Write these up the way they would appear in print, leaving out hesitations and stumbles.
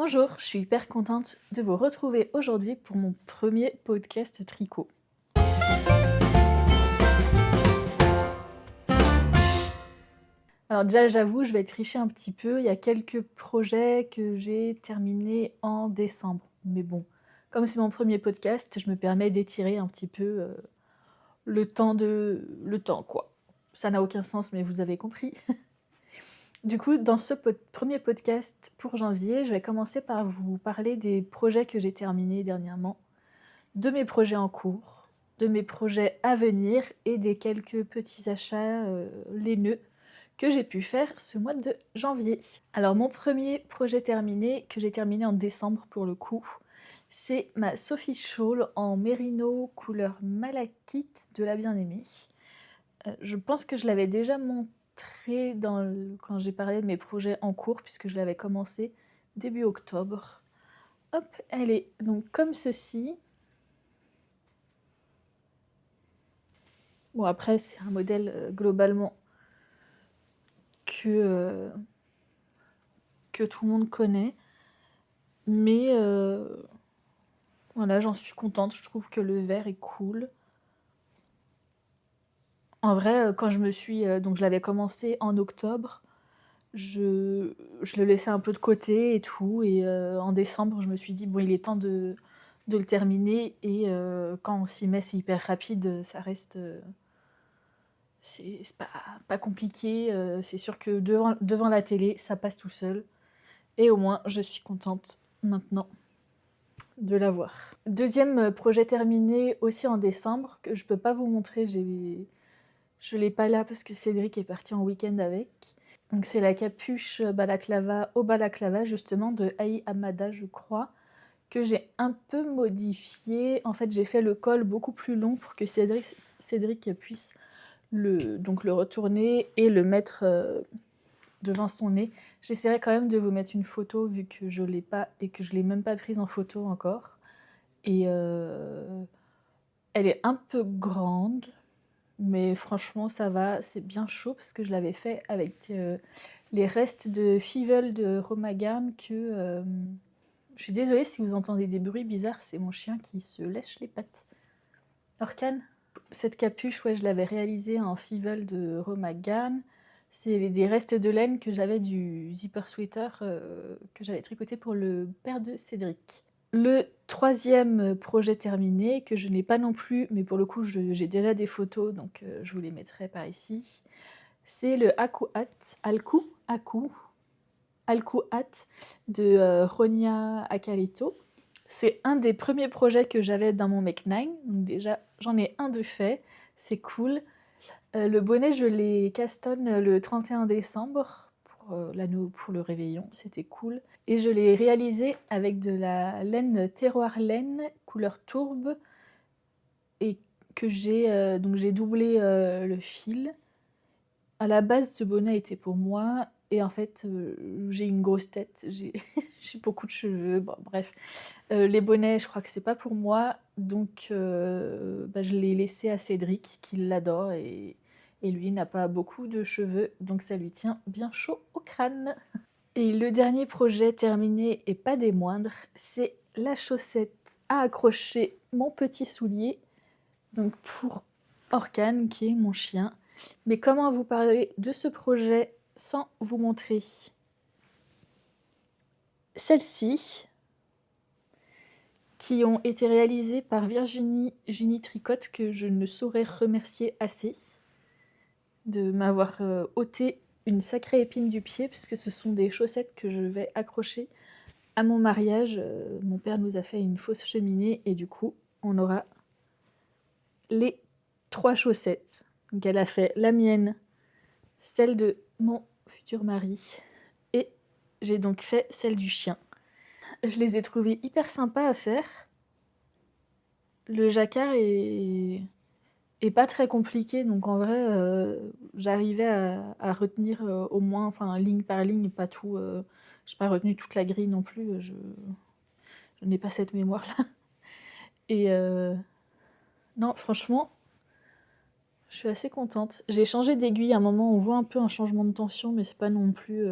Bonjour, je suis hyper contente de vous retrouver aujourd'hui pour mon premier podcast tricot. Alors déjà, j'avoue, je vais tricher un petit peu. Il y a quelques projets que j'ai terminés en décembre. Mais bon, comme c'est mon premier podcast, je me permets d'étirer un petit peu le temps, quoi. Ça n'a aucun sens, mais vous avez compris. Du coup, dans ce premier podcast pour janvier, je vais commencer par vous parler des projets que j'ai terminés dernièrement, de mes projets en cours, de mes projets à venir et des quelques petits achats laineux que j'ai pu faire ce mois de janvier. Alors mon premier projet terminé, que j'ai terminé en décembre pour le coup, c'est ma Sophie Shawl en mérino couleur malachite de la bien-aimée. Je pense que je l'avais déjà montré quand j'ai parlé de mes projets en cours, puisque je l'avais commencé début octobre. Hop, elle est donc comme ceci. Bon, après, c'est un modèle globalement que, que tout le monde connaît. Mais voilà, j'en suis contente. Je trouve que le vert est cool. En vrai, quand donc je l'avais commencé en octobre, je le laissais un peu de côté et tout. Et en décembre, je me suis dit, bon, il est temps de le terminer. Et quand on s'y met, c'est hyper rapide. Ça reste. C'est pas compliqué. C'est sûr que devant la télé, ça passe tout seul. Et au moins, je suis contente maintenant de l'avoir. Deuxième projet terminé aussi en décembre, que je peux pas vous montrer, je l'ai pas là parce que Cédric est parti en week-end avec. Donc c'est la capuche balaclava au balaclava justement de Aïe Hamada, je crois, que j'ai un peu modifié. En fait, j'ai fait le col beaucoup plus long pour que Cédric puisse donc le retourner et le mettre devant son nez. J'essaierai quand même de vous mettre une photo vu que je l'ai pas et que je l'ai même pas prise en photo encore. Et elle est un peu grande, mais franchement ça va, c'est bien chaud parce que je l'avais fait avec les restes de Fivel de Romagarn que... Je suis désolée si vous entendez des bruits bizarres, c'est mon chien qui se lèche les pattes. Orcan. Cette capuche, ouais, je l'avais réalisée en Fivel de Romagarn. C'est des restes de laine que j'avais du zipper sweater que j'avais tricoté pour le père de Cédric. Le troisième projet terminé, que je n'ai pas non plus, mais pour le coup j'ai déjà des photos, donc je vous les mettrai par ici, c'est le Alku Hat de Ronia Akalito. C'est un des premiers projets que j'avais dans mon Make 9, donc déjà j'en ai un de fait, c'est cool. Le bonnet, je l'ai castonne le 31 décembre pour le réveillon, c'était cool. Et je l'ai réalisé avec de la laine terroir laine couleur tourbe et que j'ai doublé le fil. À la base, ce bonnet était pour moi et en fait, j'ai une grosse tête, j'ai j'ai beaucoup de cheveux, bon, bref. Les bonnets, je crois que c'est pas pour moi, donc je l'ai laissé à Cédric qui l'adore et lui n'a pas beaucoup de cheveux, donc ça lui tient bien chaud au crâne. Et le dernier projet terminé, et pas des moindres, c'est la chaussette à accrocher mon petit soulier, donc pour Orcan, qui est mon chien. Mais comment vous parler de ce projet sans vous montrer celle-ci, qui ont été réalisées par Virginie Gini Tricotte, que je ne saurais remercier assez de m'avoir ôté une sacrée épine du pied, puisque ce sont des chaussettes que je vais accrocher à mon mariage. Mon père nous a fait une fausse cheminée et du coup, on aura les 3 chaussettes. Donc elle a fait la mienne, celle de mon futur mari et j'ai donc fait celle du chien. Je les ai trouvées hyper sympas à faire. Le jacquard est pas très compliqué, donc en vrai, j'arrivais à retenir au moins, enfin ligne par ligne, pas tout. J'ai pas retenu toute la grille non plus. Je n'ai pas cette mémoire-là. Et non, franchement, je suis assez contente. J'ai changé d'aiguille à un moment, on voit un peu un changement de tension, mais c'est pas non plus.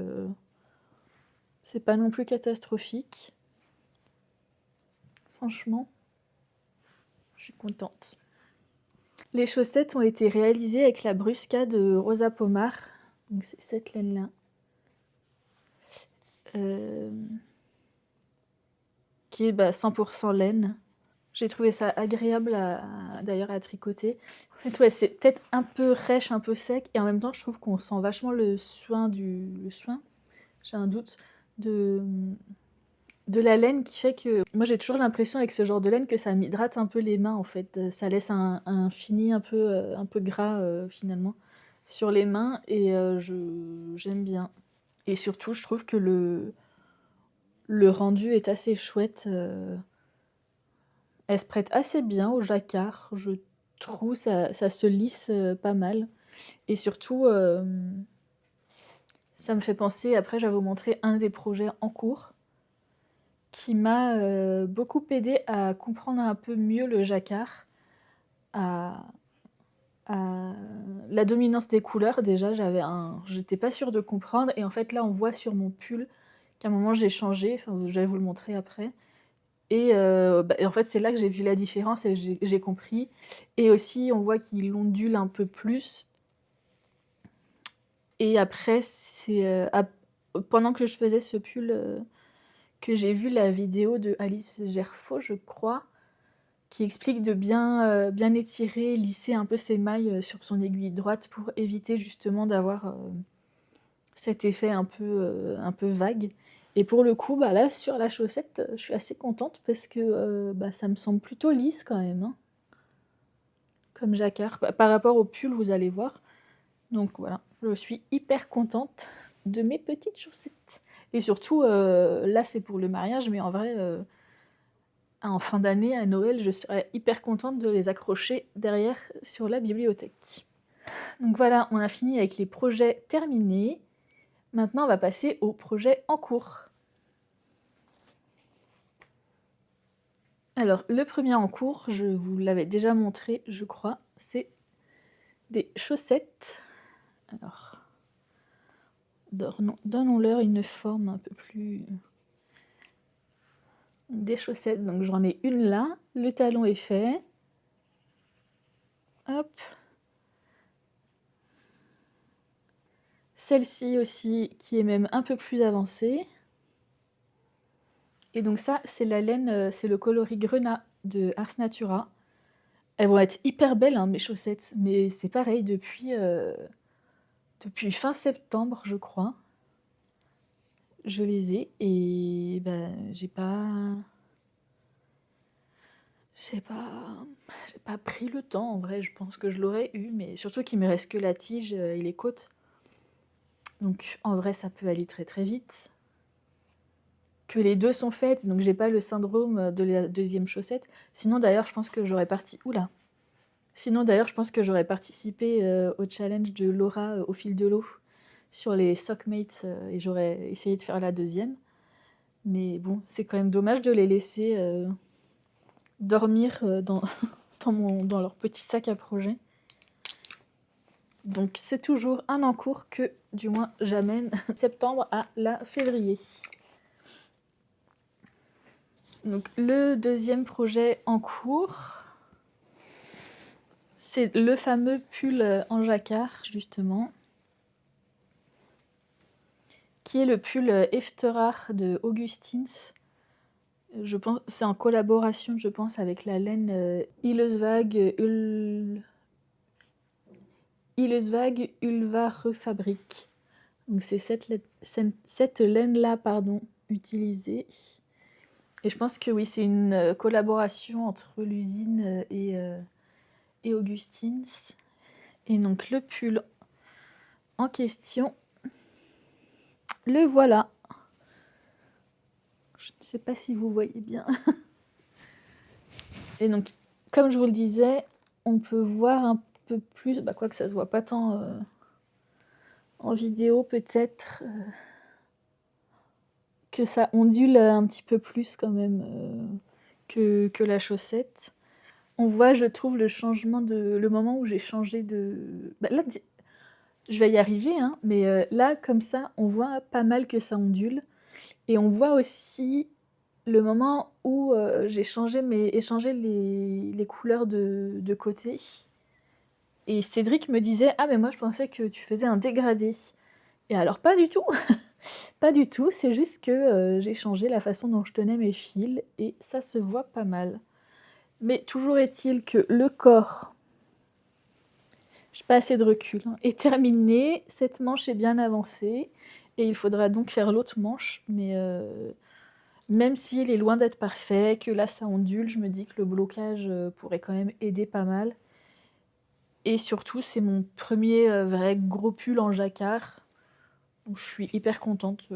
C'est pas non plus catastrophique. Franchement, je suis contente. Les chaussettes ont été réalisées avec la Brusca de Rosa Pomar. Donc c'est cette laine-là. Qui est 100% laine. J'ai trouvé ça agréable d'ailleurs à tricoter. En fait, ouais, c'est peut-être un peu rêche, un peu sec, et en même temps, je trouve qu'on sent vachement le soin j'ai un doute, de, de la laine qui fait que... Moi, j'ai toujours l'impression avec ce genre de laine que ça m'hydrate un peu les mains, en fait. Ça laisse un fini un peu gras, finalement, sur les mains, et j'aime bien. Et surtout, je trouve que le rendu est assez chouette. Elle se prête assez bien au jacquard, je trouve, ça se lisse pas mal. Et surtout, ça me fait penser, après, je vais vous montrer un des projets en cours qui m'a beaucoup aidé à comprendre un peu mieux le jacquard, à, à la dominance des couleurs. Déjà, j'étais pas sûre de comprendre, et en fait, là, on voit sur mon pull qu'à un moment, j'ai changé, enfin, je vais vous le montrer après. Et en fait, c'est là que j'ai vu la différence et j'ai compris. Et aussi, on voit qu'il ondule un peu plus. Et après, pendant que je faisais ce pull, que j'ai vu la vidéo de Alice Gerfaux, je crois, qui explique de bien étirer, lisser un peu ses mailles sur son aiguille droite pour éviter justement d'avoir cet effet un peu vague. Et pour le coup, là, sur la chaussette, je suis assez contente parce que ça me semble plutôt lisse quand même, hein, comme jacquard. Par rapport au pull, vous allez voir. Donc voilà, je suis hyper contente de mes petites chaussettes. Et surtout, là, c'est pour le mariage, mais en vrai, en fin d'année, à Noël, je serais hyper contente de les accrocher derrière sur la bibliothèque. Donc voilà, on a fini avec les projets terminés. Maintenant, on va passer aux projets en cours. Alors, le premier en cours, je vous l'avais déjà montré, je crois, c'est des chaussettes. Alors, donnons-leur une forme un peu plus... Des chaussettes, donc j'en ai une là, le talon est fait. Hop. Celle-ci aussi, qui est même un peu plus avancée. Et donc ça, c'est la laine, c'est le coloris Grenat de Ars Natura. Elles vont être hyper belles, hein, mes chaussettes, mais c'est pareil, depuis fin septembre, je crois, je les ai, et j'ai pas pris le temps, en vrai, je pense que je l'aurais eu, mais surtout qu'il me reste que la tige et les côtes. Donc en vrai, ça peut aller très très vite. Que les deux sont faites, donc j'ai pas le syndrome de la deuxième chaussette. Sinon d'ailleurs, je pense que j'aurais participé au challenge de Laura au fil de l'eau sur les Sockmates et j'aurais essayé de faire la deuxième. Mais bon, c'est quand même dommage de les laisser dormir dans leur petit sac à projet. Donc c'est toujours un en cours que, du moins, j'amène septembre à la février. Donc le deuxième projet en cours, c'est le fameux pull en jacquard, justement, qui est le pull Efterach de Augustins. Je pense c'est en collaboration, je pense, avec la laine Illeswag Ulva Refabrique. Donc c'est cette laine-là, pardon, utilisée. Et je pense que oui, c'est une collaboration entre l'usine et Augustins. Et donc le pull en question, le voilà. Je ne sais pas si vous voyez bien. Et donc, comme je vous le disais, on peut voir un peu plus, quoique ça se voit pas tant en vidéo peut-être, que ça ondule un petit peu plus quand même que la chaussette. On voit, je trouve, le moment où j'ai changé de... là, je vais y arriver, hein, mais là, comme ça, on voit pas mal que ça ondule. Et on voit aussi le moment où j'ai échangé les couleurs de côté. Et Cédric me disait: «Ah mais moi je pensais que tu faisais un dégradé». Et alors pas du tout, pas du tout, c'est juste que j'ai changé la façon dont je tenais mes fils et ça se voit pas mal. Mais toujours est-il que le corps, j'ai pas assez de recul, hein, est terminé, cette manche est bien avancée et il faudra donc faire l'autre manche, mais même s'il est loin d'être parfait, que là ça ondule, je me dis que le blocage pourrait quand même aider pas mal. Et surtout, c'est mon premier vrai gros pull en jacquard. Donc je suis hyper contente.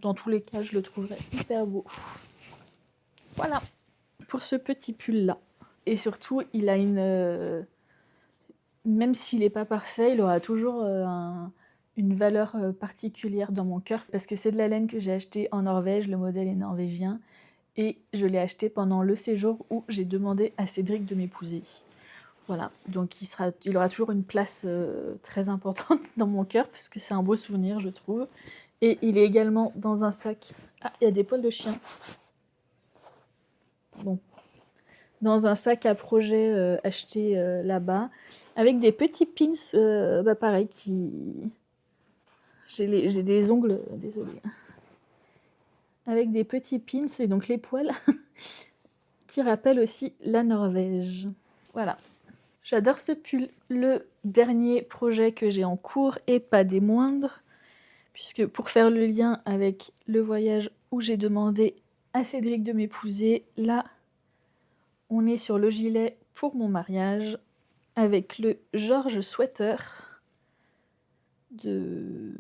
Dans tous les cas, je le trouverai hyper beau. Voilà pour ce petit pull-là. Et surtout, il a même s'il n'est pas parfait, il aura toujours une valeur particulière dans mon cœur parce que c'est de la laine que j'ai achetée en Norvège, le modèle est norvégien. Et je l'ai acheté pendant le séjour où j'ai demandé à Cédric de m'épouser. Voilà, donc il aura toujours une place très importante dans mon cœur, parce que c'est un beau souvenir, je trouve. Et il est également dans un sac. Ah, il y a des poils de chien. Bon. Dans un sac à projet acheté là-bas, avec des petits pins, pareil, qui... J'ai des ongles, désolée. Avec des petits pins, et donc les poils, qui rappellent aussi la Norvège. Voilà. J'adore ce pull. Le dernier projet que j'ai en cours, et pas des moindres, puisque pour faire le lien avec le voyage où j'ai demandé à Cédric de m'épouser, là, on est sur le gilet pour mon mariage, avec le George Sweater de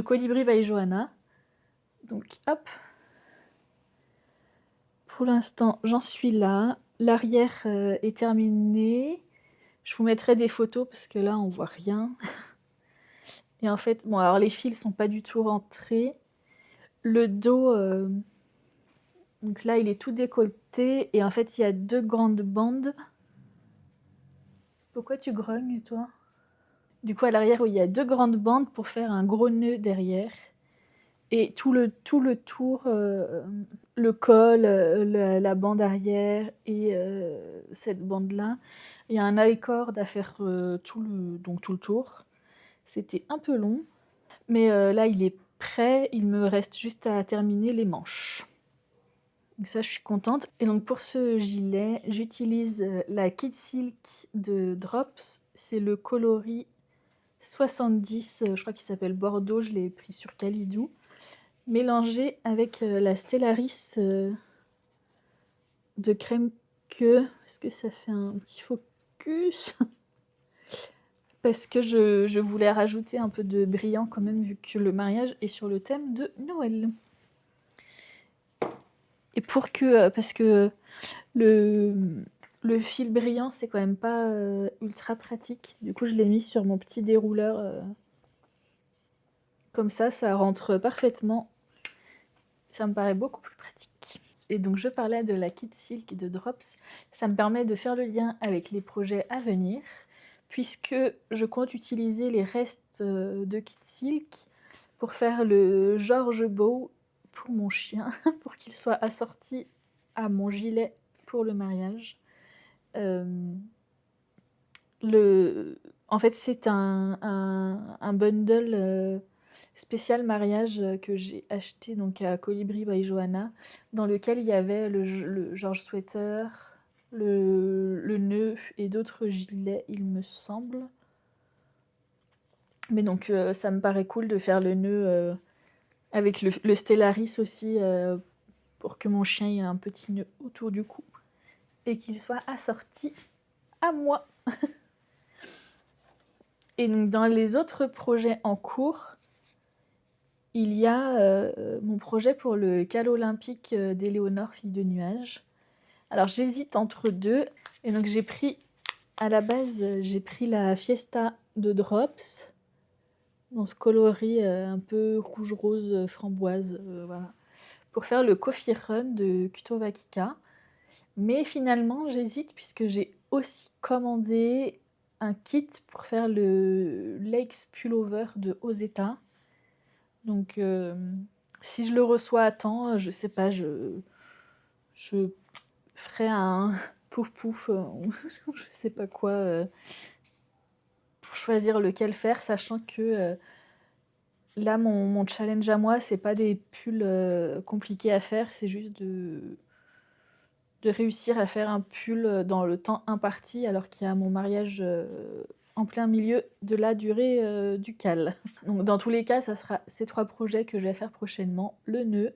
Colibri by Johanna. Donc hop, pour l'instant j'en suis là. L'arrière est terminé. Je vous mettrai des photos parce que là on voit rien. Et en fait, bon, alors les fils sont pas du tout rentrés. Le dos, donc là, il est tout décolleté. Et en fait, il y a 2 grandes bandes. Pourquoi tu grognes, toi? Du coup, à l'arrière, il y a 2 grandes bandes pour faire un gros nœud derrière. Et tout le tour, le col, la bande arrière et cette bande-là, il y a un high-cord à faire tout le tour. C'était un peu long. Mais là, il est prêt. Il me reste juste à terminer les manches. Donc ça, je suis contente. Et donc pour ce gilet, j'utilise la Kid Silk de Drops. C'est le coloris 70, je crois qu'il s'appelle Bordeaux. Je l'ai pris sur Calidou. Mélangé avec la Stellaris de crème queue. Est-ce que ça fait un petit focus? Parce que je voulais rajouter un peu de brillant quand même, vu que le mariage est sur le thème de Noël. Et parce que le fil brillant, c'est quand même pas ultra pratique. Du coup, je l'ai mis sur mon petit dérouleur. Comme ça rentre parfaitement. Ça me paraît beaucoup plus pratique. Et donc, je parlais de la Kid Silk de Drops. Ça me permet de faire le lien avec les projets à venir, puisque je compte utiliser les restes de Kid Silk pour faire le George Bow pour mon chien, pour qu'il soit assorti à mon gilet pour le mariage. En fait, c'est un bundle spécial mariage que j'ai acheté donc à Colibri by Johanna, dans lequel il y avait le George Sweater, le nœud et d'autres gilets, il me semble. Mais donc, ça me paraît cool de faire le nœud avec le Stellaris aussi, pour que mon chien ait un petit nœud autour du cou et qu'il soit assorti à moi. Et donc, dans les autres projets en cours, il y a mon projet pour le Cal olympique d'Éléonore, fille de nuages. Alors, j'hésite entre deux. Et donc, à la base, j'ai pris la Fiesta de Drops, dans ce coloris un peu rouge-rose framboise, voilà, pour faire le Coffee Run de Kutovakika. Mais finalement, j'hésite puisque j'ai aussi commandé un kit pour faire le Lakes Pullover de Ozeta. Donc, si je le reçois à temps, je sais pas, je ferai un pouf pouf, ou je sais pas quoi, pour choisir lequel faire, sachant que là, mon challenge à moi, c'est pas des pulls compliqués à faire, c'est juste de réussir à faire un pull dans le temps imparti, alors qu'il y a mon mariage en plein milieu de la durée du cal. Donc, dans tous les cas, ça sera ces 3 projets que je vais faire prochainement: le nœud,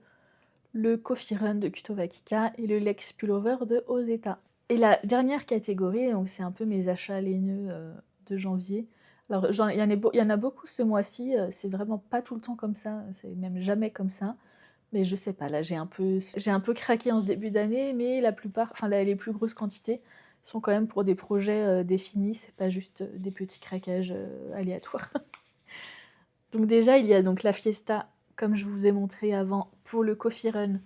le Coffee Run de Kutovakika et le Lex Pullover de Ozeta. Et la dernière catégorie, donc c'est un peu mes achats laineux de janvier. Alors, il y en a beaucoup ce mois-ci, c'est vraiment pas tout le temps comme ça, c'est même jamais comme ça. Mais je sais pas, là j'ai un peu craqué en ce début d'année, mais la plupart, enfin les plus grosses quantités sont quand même pour des projets définis, c'est pas juste des petits craquages aléatoires. Donc déjà, il y a donc la Fiesta, comme je vous ai montré avant, pour le Coffee Run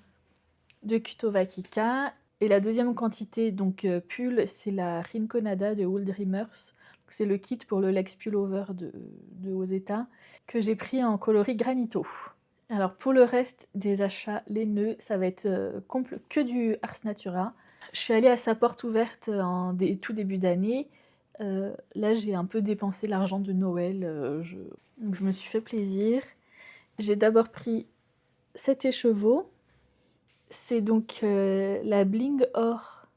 de Kutovakika. Et la deuxième quantité, donc pull, c'est la Rinconada de Wool Dreamers. C'est le kit pour le Lex Pullover de Ozeta, que j'ai pris en coloris granito. Alors pour le reste des achats laineux, ça va être que du Ars Natura. Je suis allée à sa porte ouverte tout début d'année. Là, j'ai un peu dépensé l'argent de Noël. Donc je me suis fait plaisir. J'ai d'abord pris cet écheveau. C'est donc la Bling Or,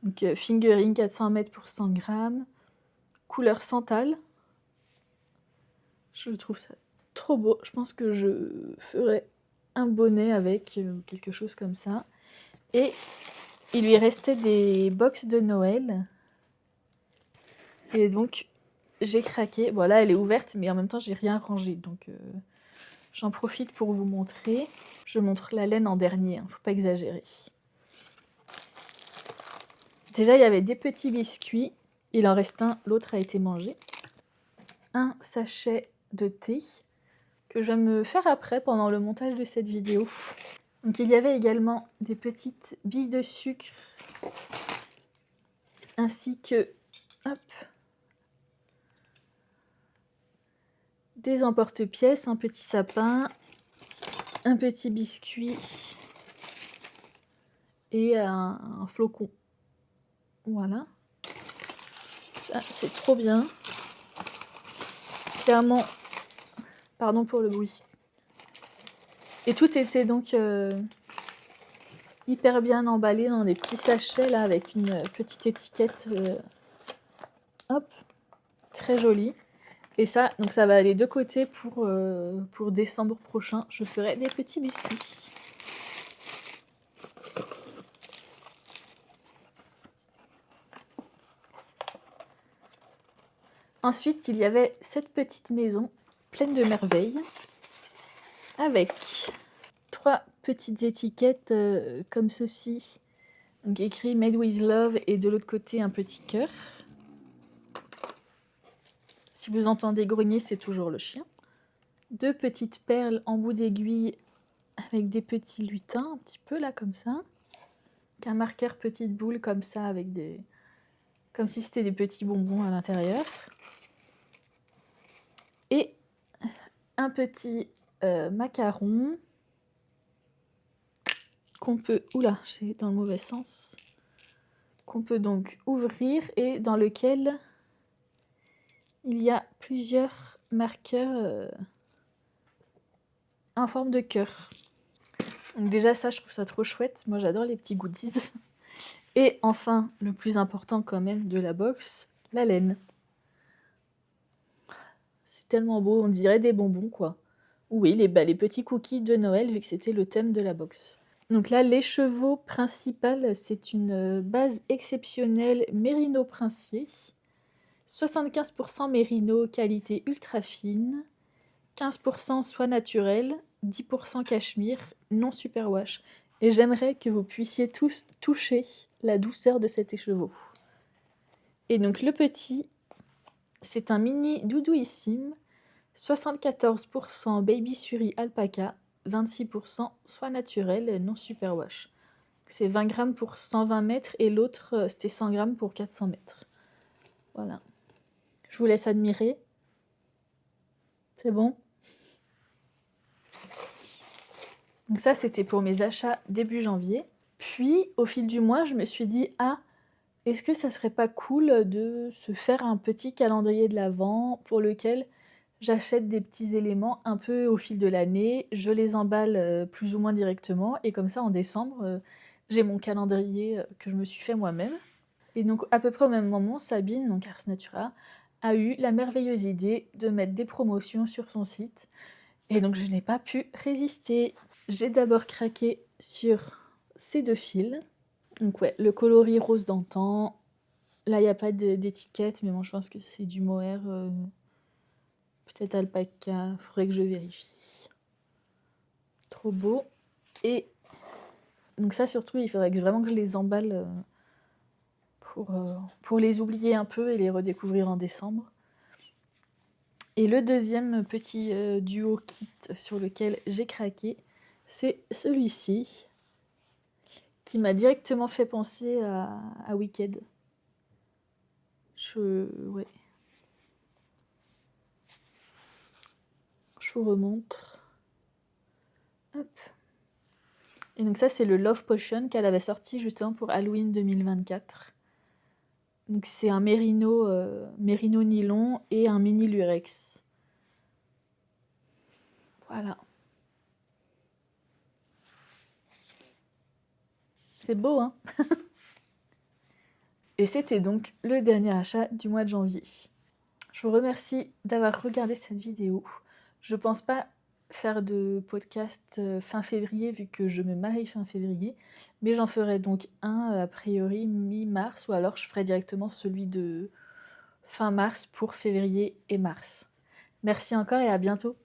donc fingering 400 mètres pour 100 grammes, couleur santal. Je trouve ça trop beau. Je pense que je ferai un bonnet avec, quelque chose comme ça. Et il lui restait des box de Noël. Et donc, j'ai craqué. Bon, là, elle est ouverte, mais en même temps, j'ai rien rangé. Donc, j'en profite pour vous montrer. Je montre la laine en dernier, hein, faut pas exagérer. Déjà, il y avait des petits biscuits. Il en reste un, l'autre a été mangé. Un sachet de thé que je vais me faire après pendant le montage de cette vidéo. Donc, il y avait également des petites billes de sucre ainsi que hop, des emporte-pièces, un petit sapin, un petit biscuit et un flocon. Voilà. Ça, c'est trop bien. Clairement, pardon pour le bruit. Et tout était donc hyper bien emballé dans des petits sachets là avec une petite étiquette. Hop, très jolie. Et ça, donc ça va aller de côté pour décembre prochain. Je ferai des petits biscuits. Ensuite, il y avait cette petite maison pleine de merveilles avec 3 petites étiquettes comme ceci. Donc écrit Made with Love et de l'autre côté un petit cœur. Si vous entendez grogner, c'est toujours le chien. 2 petites perles en bout d'aiguille avec des petits lutins, un petit peu là comme ça. Un marqueur petite boule comme ça avec des... comme si c'était des petits bonbons à l'intérieur. Et un petit macaron qu'on peut... Oula, j'ai dans le mauvais sens. Qu'on peut donc ouvrir et dans lequel il y a plusieurs marqueurs en forme de cœur. Donc déjà ça, je trouve ça trop chouette. Moi, j'adore les petits goodies. Et enfin, le plus important quand même de la box, la laine. C'est tellement beau, on dirait des bonbons quoi. Oui, les petits cookies de Noël, vu que c'était le thème de la box. Donc là, l'écheveau principal, c'est une base exceptionnelle Mérino Princier. 75% Mérino, qualité ultra fine. 15% soie naturelle. 10% cachemire, non superwash. Et j'aimerais que vous puissiez tous toucher la douceur de cet écheveau. Et donc le petit, c'est un mini doudouissime. 74% baby suri alpaca, 26% soie naturelle non superwash. C'est 20 grammes pour 120 mètres et l'autre c'était 100 grammes pour 400 mètres. Voilà. Je vous laisse admirer. C'est bon? Donc ça, c'était pour mes achats début janvier. Puis, au fil du mois, je me suis dit: «Ah, est-ce que ça serait pas cool de se faire un petit calendrier de l'avent pour lequel j'achète des petits éléments un peu au fil de l'année, je les emballe, plus ou moins directement et comme ça en décembre, j'ai mon calendrier, que je me suis fait moi-même». Et donc à peu près au même moment, Sabine, donc Ars Natura, a eu la merveilleuse idée de mettre des promotions sur son site et donc je n'ai pas pu résister. J'ai d'abord craqué sur ces 2 fils. Donc ouais, le coloris rose d'antan. Là, il y a pas d'étiquette, mais bon, je pense que c'est du mohair, peut-être alpaca, faudrait que je vérifie. Trop beau. Et donc ça, surtout, il faudrait vraiment que je les emballe, pour les oublier un peu et les redécouvrir en décembre. Et le deuxième petit, duo kit sur lequel j'ai craqué, c'est celui-ci, qui m'a directement fait penser à Wicked. Ouais. Je vous remontre. Hop. Et donc ça, c'est le Love Potion qu'elle avait sorti justement pour Halloween 2024. Donc c'est un mérino nylon et un mini lurex. Voilà. C'est beau, hein? Et c'était donc le dernier achat du mois de janvier. Je vous remercie d'avoir regardé cette vidéo. Je pense pas faire de podcast fin février vu que je me marie fin février, mais j'en ferai donc un a priori mi-mars ou alors je ferai directement celui de fin mars pour février et mars. Merci encore et à bientôt.